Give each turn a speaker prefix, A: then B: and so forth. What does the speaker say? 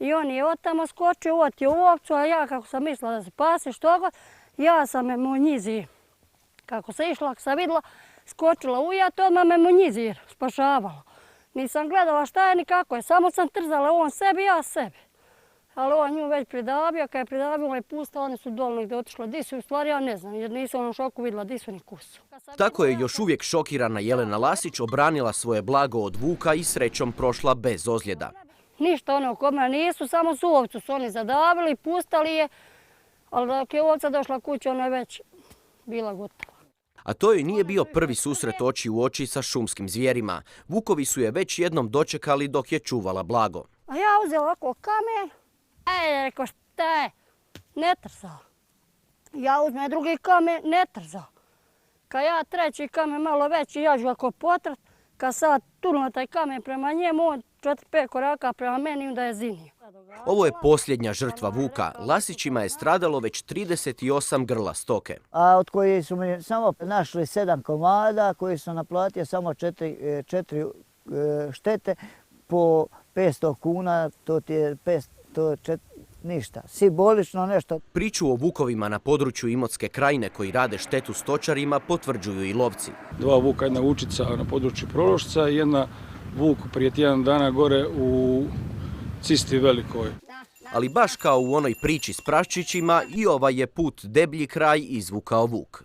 A: I on je od tamo skočio, otio u ovcu, a ja kako sam mislila da se pase što god, ja sam me mu njizi, kako se išla, ako sam vidjela, skočila ujat, odmah me mu njizi spašavalo. Nisam gledala šta je ni kako je, samo sam trzala on sebi, ja sebi. Ali on nju već pridavio, kad je pridavio, on je pustao, oni su dole negdje otišli. Di su, u stvari ja ne znam, jer nisam u šoku vidjela di su ni kusu.
B: Tako je još uvijek šokirana Jelena Lasić obranila svoje blago od vuka i srećom prošla bez ozljeda.
A: Ništa ono kod mene nisu, samo su ovcu su oni zadavili, pustali je, ali dok je ovca došla kuća, ona je već bila gotova.
B: A to joj nije bio prvi susret oči u oči sa šumskim zvijerima. Vukovi su je već jednom dočekali dok je čuvala blago.
A: A ja uzela ovako kamen, rekao šta je, ne trzao. Ja uzmem drugi kamen, ne trzao. Kad ja treći kamen malo veći, ja ću ovako potrat, kad sad turnuo taj kamen prema njemu, on 4-5 koraka prema meni, onda je zinio.
B: Ovo je posljednja žrtva vuka. Lasićima je stradalo već 38 grla stoke.
C: A od koji su mi samo našli 7 komada, koji su naplatio samo 4 štete po 500 kuna, to ti je ništa, simbolično nešto.
B: Priču o vukovima na području Imotske krajine koji rade štetu stočarima potvrđuju i lovci.
D: 2 vuka, jedna vučica na području Prološca i jedna vuk prije tjedan dana gore u Cisti Velikoj.
B: Ali baš kao u onoj priči s praščićima, i ovaj je put deblji kraj izvukao vuk.